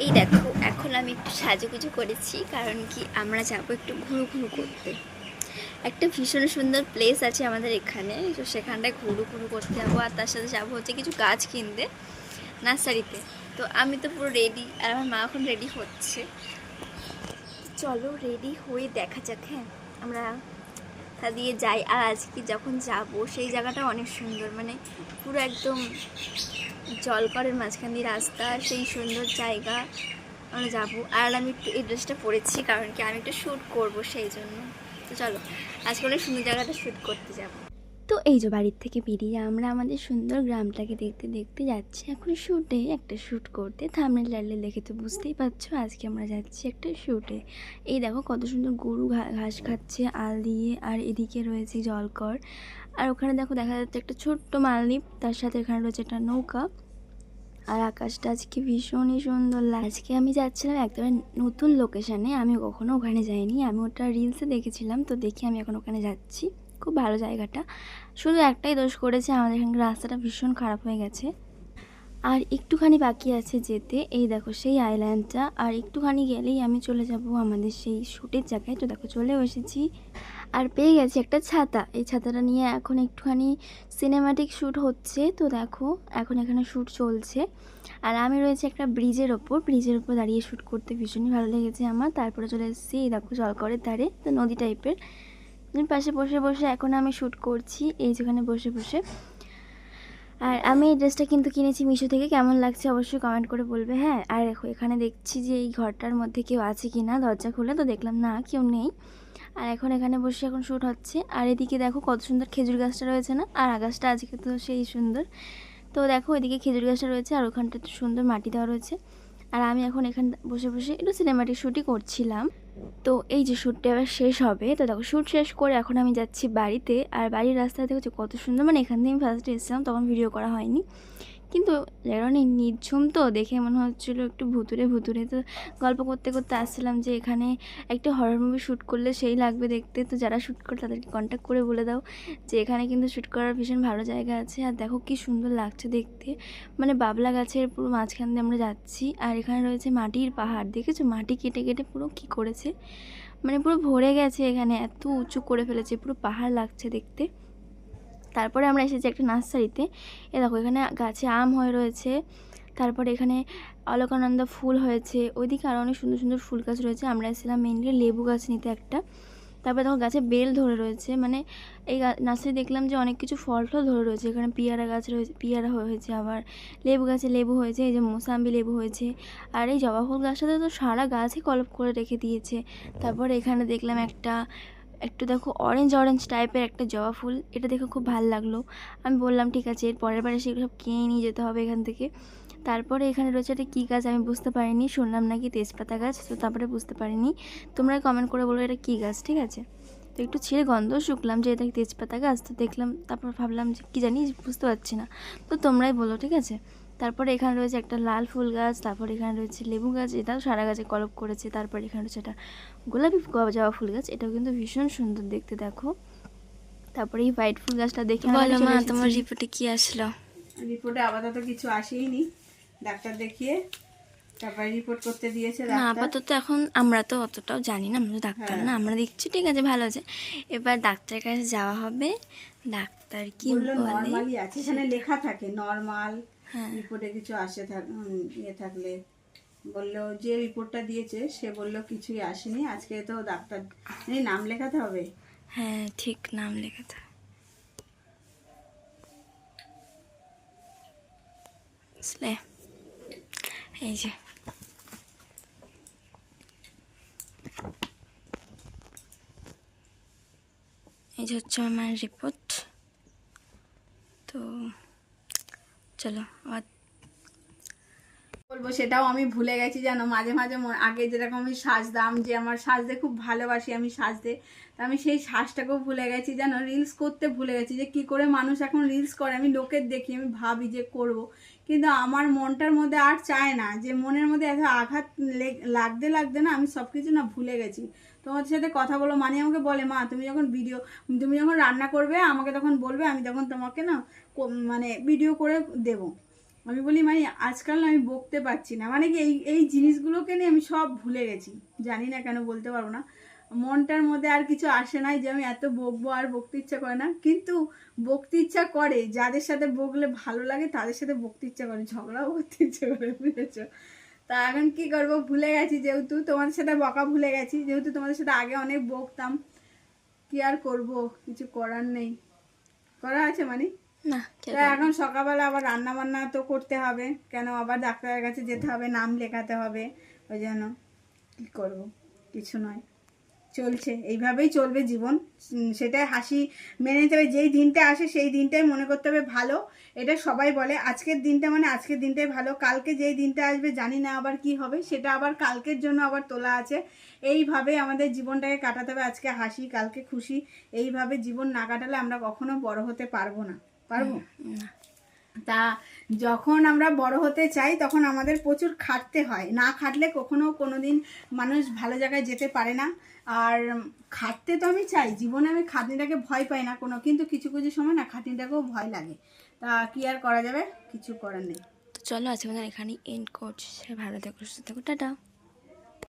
এই দেখো এখন আমি একটু সাজুগুজু করেছি, কারণ কি আমরা যাবো একটু ঘুরু ঘুরু করতে। একটা ভীষণ সুন্দর প্লেস আছে আমাদের এখানে, তো সেখানটায় ঘুরু ঘুরু করতে যাবো। আর তার সাথে যাবো হচ্ছে কিছু গাছ কিনতে নার্সারিতে। তো আমি তো পুরো রেডি, আর আমার মা এখন রেডি হচ্ছে। চলো রেডি হয়ে দেখা যাক। হ্যাঁ, আমরা তা দিয়ে যাই। আর আজকে যখন যাব সেই জায়গাটা অনেক সুন্দর, মানে পুরো একদম জলকরের মাঝখান দিয়ে রাস্তা, সেই সুন্দর জায়গা আমরা যাবো। আর আমি একটু এই ড্রেসটা পরেছি কারণ কি আমি একটু শ্যুট করবো সেই জন্য। তো চলো আজকে অনেক সুন্দর জায়গাটা শ্যুট করতে যাব। তো এই যে বাড়ির থেকে বেরিয়ে আমরা আমাদের সুন্দর গ্রামটাকে দেখতে দেখতে যাচ্ছি এখন শ্যুটে, একটা শ্যুট করতে। থাম্বনেল টাইটেল দেখে তো বুঝতেই পারছো আজকে আমরা যাচ্ছি একটা শ্যুটে। এই দেখো কত সুন্দর গরু ঘাস খাচ্ছে আল দিয়ে, আর এদিকে রয়েছে জলকর। আর ওখানে দেখো দেখা যাচ্ছে একটা ছোট্ট মালদ্বীপ, তার সাথে এখানে রয়েছে একটা নৌকা। আর আকাশটা আজকে ভীষণই সুন্দর লাগছে। আজকে আমি যাচ্ছিলাম একদম নতুন লোকেশানে, আমি কখনো ওখানে যাইনি, আমি ওটা রিলসে দেখেছিলাম, তো দেখি আমি এখন ওখানে যাচ্ছি। খুব ভালো জায়গাটা, শুধু একটাই দোষ করেছে, আমাদের এখানকার রাস্তাটা ভীষণ খারাপ হয়ে গেছে। আর একটুখানি বাকি আছে যেতে, এই দেখো সেই আইল্যান্ডটা, আর একটুখানি গেলেই আমি চলে যাব আমাদের সেই শ্যুটের জায়গায়। তো দেখো চলেও এসেছি, আর পেয়ে গেছি একটা ছাতা। এই ছাতাটা নিয়ে এখন একটুখানি সিনেম্যাটিক শ্যুট হচ্ছে। তো দেখো এখন এখানে শ্যুট চলছে, আর আমি রয়েছে একটা ব্রিজের ওপর দাঁড়িয়ে শ্যুট করতে ভীষণই ভালো লেগেছে আমার। তারপরে চলে এসেছি এই দেখো জলকরের ধারে, তো নদী টাইপের পাশে বসে বসে এখন আমি শ্যুট করছি, এই যেখানে বসে বসে। আর আমি এই ড্রেসটা কিন্তু কিনেছি মিশো থেকে, কেমন লাগছে অবশ্যই কমেন্ট করে বলবে। হ্যাঁ, আর দেখো এখানে দেখছি যে এই ঘরটার মধ্যে কেউ আছে কি না, দরজা খুলে তো দেখলাম না কেউ নেই। আর এখন এখানে বসে এখন শ্যুট হচ্ছে। আর এদিকে দেখো কত সুন্দর খেজুর গাছটা রয়েছে না, আর আকাশটা আজকে তো সেই সুন্দর। তো দেখো এদিকে খেজুর গাছটা রয়েছে, আর ওখানটা তো সুন্দর মাটি দেওয়া রয়েছে। আর আমি এখন এখানে বসে বসে একটু সিনেমাটিক শ্যুটই করছিলাম। তো এই যে শ্যুটটা এবার শেষ হবে, তো দেখো শ্যুট শেষ করে এখন আমি যাচ্ছি বাড়িতে। আর বাড়ির রাস্তা দেখো কত সুন্দর, মানে এখান থেকে আমি ফার্স্টে এসেছিলাম তখন ভিডিও করা হয়নি, কিন্তু জায়গাটা নির্ঝুম, তো দেখে মনে হচ্ছিলো একটু ভুতুরে ভুতুরে। তো গল্প করতে করতে আসছিলাম যে এখানে একটা হরর মুভি শ্যুট করলে সেই লাগবে দেখতে, তো যারা শ্যুট করে তাদেরকে কন্ট্যাক্ট করে বলে দাও যে এখানে কিন্তু শ্যুট করার ভীষণ ভালো জায়গা আছে। আর দেখো কি সুন্দর লাগছে দেখতে, মানে বাবলা গাছের পুরো মাঝখান দিয়ে আমরা যাচ্ছি। আর এখানে রয়েছে মাটির পাহাড়, দেখেছো মাটি কেটে কেটে পুরো কি করেছে, মানে পুরো ভরে গেছে, এখানে এত উঁচু করে ফেলেছে, পুরো পাহাড় লাগছে দেখতে। তারপরে আমরা এসেছি একটা নার্সারিতে, এ দেখো এখানে গাছে আম হয়ে রয়েছে, তারপরে এখানে অলকানন্দা ফুল হয়েছে, ওইদিকে আরও অনেক সুন্দর সুন্দর ফুল গাছ রয়েছে। আমরা এসেছিলাম মেনলি লেবু গাছ নিতে একটা। তারপরে দেখো গাছে বেল ধরে রয়েছে, মানে এই নার্সারি দেখলাম যে অনেক কিছু ফল টল ধরে রয়েছে। এখানে পেয়ারা গাছ রয়েছে, পেয়ারা হয়েছে, আবার লেবু গাছে লেবু হয়েছে, এই যে মোসাম্বি লেবু হয়েছে। আর এই জবা ফুল গাছটাতে তো সারা গাছই কলপ করে রেখে দিয়েছে। তারপরে এখানে দেখলাম একটু দেখো অরেঞ্জ অরেঞ্জ টাইপের একটা জবা ফুল, এটা দেখে খুব ভালো লাগলো। আমি বললাম ঠিক আছে, এর পরের বারে সেগুলো সব কিনে নিয়ে যেতে হবে এখান থেকে। তারপরে এখানে রয়েছে একটা কী গাছ আমি বুঝতে পারিনি, শুনলাম নাকি তেজপাতা গাছ, তো তারপরে বুঝতে পারিনি। তোমরা কমেন্ট করে বলো এটা কী গাছ, ঠিক আছে। তো একটু ছিঁড়ে গন্ধ শুকলাম যে এটা তেজপাতা গাছ, তো দেখলাম, তারপর ভাবলাম যে কী জানি বুঝতে পারছি না, তো তোমরাই বলো ঠিক আছে। তারপরে এখানে রয়েছে একটা লাল ফুল গাছ, তারপর এখানে রয়েছে লেবু গাছ, এটাও সারা গাছে কলপ করেছে। তারপর এখানে রয়েছে একটা গোলাপি জবা ফুল গাছ, এটাও কিন্তু ভীষণ সুন্দর দেখতে দেখো। তারপরে এই হোয়াইট ফুল গাছটা দেখে বলো মা তোমার রিপোর্টে কি আসলো? রিপোর্টে আপাতত কিছু আসেইনি, ডাক্তার দেখিয়ে তারপরে রিপোর্ট করতে দিয়েছে না ডাক্তার। আপাতত এখন আমরা তো অতটাও জানি না, আমরা তো ডাক্তার না, আমরা দেখছি ঠিক আছে ভালো আছে। এবার ডাক্তারের কাছে যাওয়া হবে, ডাক্তার কি বললো বলে। নর্মালই আছে, এখানে লেখা থাকে নর্মাল। হ্যাঁ রিপোর্টে কিছু আসে ইয়ে থাকলে বললো, যে রিপোর্টটা দিয়েছে সে বললো কিছুই আসেনি। আজকে তো ডাক্তার নাম লেখাতে হবে। হ্যাঁ ঠিক, নাম লেখাতে। বুঝলে, এই যে হচ্ছে আমার রিপোর্ট। তো চলো আবার বলবো সেটাও আমি ভুলে গেছি জানো। মাঝে মাঝে আগে যেরকম আমি সাজতাম, যে আমার সাজতে খুব ভালোবাসি আমি সাজতে, তা আমি সেই সাজটাকেও ভুলে গেছি জানো। রিলস করতে ভুলে গেছি, যে কি করে মানুষ এখন রিলস করে। আমি লোকের দেখি, আমি ভাবি যে করব, কিন্তু আমার মনটার মধ্যে আর চায় না, যে মনের মধ্যে এত আঘাত লাগতে লাগতে না আমি সব কিছু না ভুলে গেছি। তোমাদের সাথে কথা বলো, মানে আমাকে বলে মা তুমি যখন রান্না করবে আমাকে তখন বলবে, আমি তখন তোমাকে না মানে ভিডিও করে দেবো। আমি বলি মানে আজকাল না আমি বকতে পারছি না, মানে কি এই এই জিনিসগুলোকে নিয়ে আমি সব ভুলে গেছি, জানি না কেন, বলতে পারবো না। মনটার মধ্যে আর কিছু আসে নাই যে আমি এত বকবো, আর বকতে ইচ্ছা করে না, কিন্তু বকতে ইচ্ছা করে, যাদের সাথে বকলে ভালো লাগে তাদের সাথে বকতে ইচ্ছা করে, ঝগড়াও করতে ইচ্ছা করে, বুঝেছো? তা এখন কি করবো, ভুলে গেছি, যেহেতু তোমাদের সাথে বকা ভুলে গেছি, যেহেতু তোমাদের সাথে আগে অনেক বকতাম, কি আর করব, কিছু করার নেই, করা আছে মানে। না তা এখন সকালবেলা আবার রান্না বান্না তো করতে হবে, কেন আবার ডাক্তারের কাছে যেতে হবে, নাম লেখাতে হবে, ওই জন্য কি করব, কিছু নয়, চলছে, এইভাবেই চলবে জীবন। সেটাই হাসি মেনে নিতে হবে, যেই দিনটা আসে সেই দিনটাই মনে করতে হবে ভালো। এটা সবাই বলে আজকের দিনটা মানে আজকের দিনটাই ভালো, কালকে যেই দিনটা আসবে জানি না আবার কি হবে, সেটা আবার কালকের জন্য আবার তোলা আছে। এইভাবে আমাদের জীবনটাকে কাটাতে হবে, আজকে হাসি কালকে খুশি, এইভাবে জীবন না কাটালে আমরা কখনো বড় হতে পারবো না, পারবো না। তা যখন আমরা বড় হতে চাই তখন আমাদের প্রচুর খাটতে হয়, না খাটলে কখনো কোনোদিন মানুষ ভালো জায়গায় যেতে পারে না। আর খাটতে তো আমি চাই জীবনে, আমি খাটনিটাকে ভয় পাই না কোনো, কিন্তু কিছু কিছু সময় না খাটনিটাকেও ভয় লাগে, তা কি আর করা যাবে, কিছু করার নেই। তো চলো আজকে আমাদের এখানেই এন্ড করছি, ভালো থেকো সুস্থ থেকো, টাটা।